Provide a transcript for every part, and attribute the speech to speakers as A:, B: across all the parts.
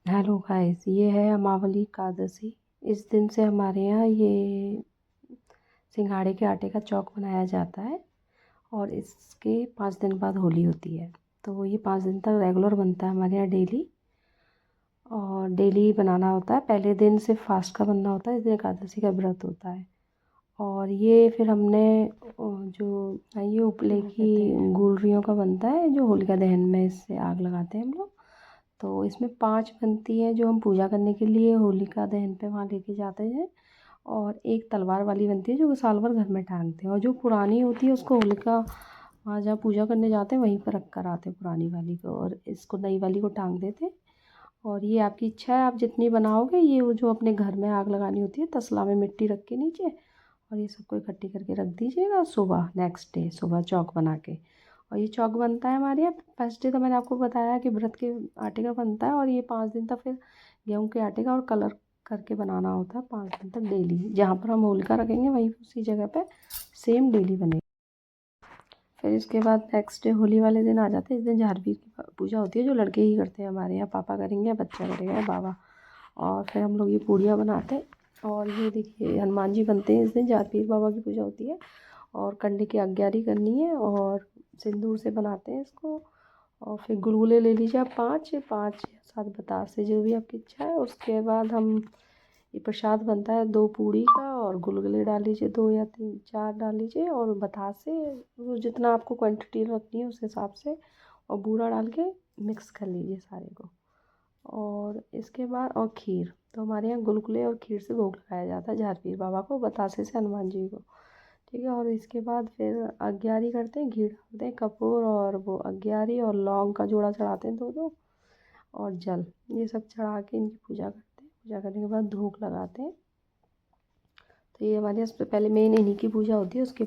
A: Hello guys, ये है अमावली एकादशी। इस दिन से हमारे यहाँ ये सिंघाड़े के आटे का चौक बनाया जाता है और इसके 5 दिन बाद होली होती है। तो ये 5 दिन तक रेगुलर बनता है हमारे यहाँ डेली, और डेली बनाना होता है। पहले दिन सिर्फ फास्ट का बनना होता है, इस दिन एकादशी का व्रत होता है। और ये फिर हमने जो ये उपले की गुलरियों का बनता है, जो होलिका दहन में इससे आग लगाते हैं हम लोग। तो इसमें 5 बनती हैं जो हम पूजा करने के लिए होलिका दहन पे वहाँ लेके जाते हैं, और एक तलवार वाली बनती है जो वो साल भर घर में टांगते हैं, और जो पुरानी होती है उसको होलिका वहाँ जहाँ पूजा करने जाते हैं वहीं पर रख कर आते हैं पुरानी वाली को, और इसको नई वाली को टांग देते हैं। और ये आपकी इच्छा है, आप जितनी बनाओगे। ये वो जो अपने घर में आग लगानी होती है, तसला में मिट्टी रख के नीचे, और ये सबको इकट्ठी करके रख दीजिएगा। सुबह नेक्स्ट डे सुबह चौक बना के, और ये चौक बनता है हमारे यहाँ फर्स्ट डे। तो मैंने आपको बताया कि व्रत के आटे का बनता है, और ये 5 दिन तक फिर गेहूं के आटे का और कलर करके बनाना होता है 5 दिन तक डेली। जहाँ पर हम होलिका रखेंगे वहीं उसी जगह पे सेम डेली बनेगा। फिर इसके बाद नेक्स्ट डे होली वाले दिन आ जाते हैं। इस दिन झारपीर की पूजा होती है, जो लड़के ही करते हैं हमारे यहाँ। पापा करेंगे, बच्चा करेगा, बाबा। और फिर हम लोग ये पूड़ियाँ बनाते हैं, और ये देखिए हनुमान जी बनते हैं। इस दिन झारपीर बाबा की पूजा होती है, और कंडे की आज्ञारी करनी है, और सिंदूर से बनाते हैं इसको। और फिर गुलगुले ले लीजिए आप 5 5 या 7 बतासे, जो भी आपकी इच्छा है। उसके बाद हम ये प्रसाद बनता है 2 पूड़ी का, और गुलगुले डाल लीजिए 2 या 3 4 डाल लीजिए, और बतासे वो जितना आपको क्वांटिटी रखनी है उस हिसाब से, और बूरा डाल के मिक्स कर लीजिए सारे को। और इसके बाद और खीर, तो हमारे यहाँ गुलगुले और खीर से भोग लगाया जाता है झारपीर बाबा को, बतासे से हनुमान जी को। ठीक है। और इसके बाद फिर अग्यारी करते हैं, घी डालते हैं, कपूर और वो अग्यारी और लौंग का जोड़ा चढ़ाते हैं 2 2, और जल, ये सब चढ़ा के इनकी पूजा करते हैं। पूजा करने के बाद धूप लगाते हैं। तो ये हमारे यहाँ पहले मेन इन्हीं की पूजा होती है। उसके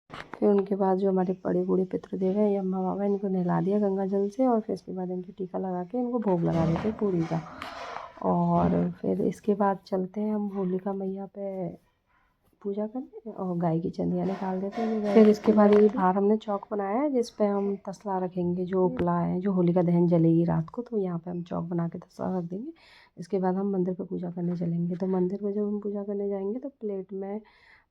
A: फिर उनके बाद जो हमारे बड़े बूढ़े पितृदेव हैं या अम्मा बाबा, इनको नहला दिया गंगा जल से, और फिर इसके बाद इनके टीका लगा के इनको भोग लगा देते हैं पूरी का। और फिर इसके बाद चलते हैं हम होलिका मैया पे पूजा करने, और गाय की चंदियाँ निकाल देते हैं। फिर इसके बाद ये बाहर हमने चौक बनाया है जिस पे हम तसला रखेंगे, जो उपला है, जो होलिका दहन जलेगी रात को, तो यहाँ पे हम चौक बना के तसला रख देंगे। इसके बाद हम मंदिर पे पूजा करने चलेंगे। तो मंदिर पे जब हम पूजा करने जाएंगे तो प्लेट में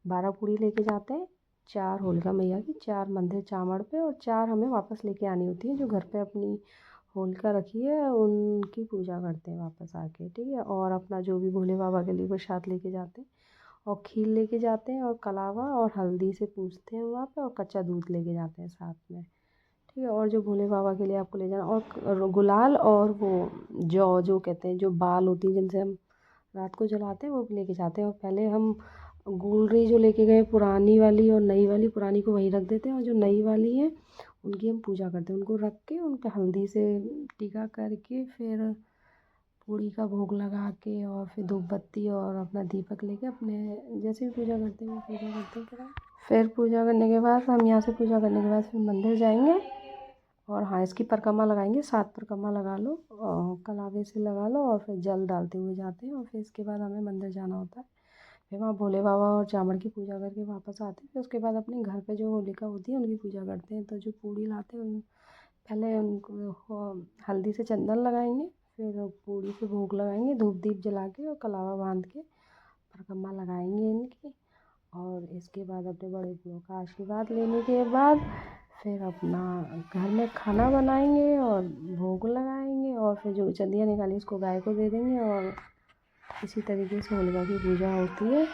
A: 12 पूड़ी लेके जाते हैं, 4 होलिका मैया की, 4 मंदिर चामड़ पे, और 4 हमें वापस लेके आनी होती है। जो घर पे अपनी होलिका रखी है उनकी पूजा करते हैं वापस आके। ठीक है। और अपना जो भी भोले बाबा के लिए प्रसाद लेके जाते हैं, और खीर लेके जाते हैं, और कलावा और हल्दी से पूजते हैं वहाँ पे, और कच्चा दूध लेके जाते हैं साथ में। ठीक है। और जो भोले बाबा के लिए आपको ले जाना, और गुलाल, और वो जौ जो कहते हैं, जो बाल होती है जिनसे हम रात को जलाते हैं, वो भी लेके जाते हैं। और पहले हम गुलरी जो लेके गए पुरानी वाली और नई वाली, पुरानी को वहीं रख देते हैं, और जो नई वाली है उनकी हम पूजा करते हैं। उनको रख के उन पे हल्दी से टीका करके, फिर पूड़ी का भोग लगा के, और फिर धूप बत्ती और अपना दीपक लेके अपने जैसे भी पूजा करते हैं वो पूजा करते हैं। फिर पूजा करने के बाद हम यहाँ से पूजा करने के बाद फिर मंदिर जाएंगे, और हाँ इसकी परिक्रमा लगाएंगे, 7 परिक्रमा लगा लो, और कलावे से लगा लो, और फिर जल डालते हुए जाते हैं। और फिर इसके बाद हमें मंदिर जाना होता है। फिर वहाँ भोले बाबा और चावड़ की पूजा करके वापस आते हैं। फिर उसके बाद अपने घर पे जो होलिका होती है उनकी पूजा करते हैं। तो जो पूड़ी लाते हैं पहले उनको हल्दी से चंदन लगाएंगे, फिर पूड़ी पे भोग लगाएंगे धूप दीप जला के, और कलावा बांध के परिक्रमा लगाएंगे इनकी। और इसके बाद अपने बड़े बूढ़ों का आशीर्वाद लेने के बाद फिर अपना घर में खाना बनाएंगे और भोग लगाएंगे, और फिर जो चंदियाँ निकाली उसको गाय को दे देंगे। और इसी तरीके से होलिका की पूजा होती है।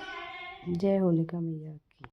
A: जय होलिका मैया की।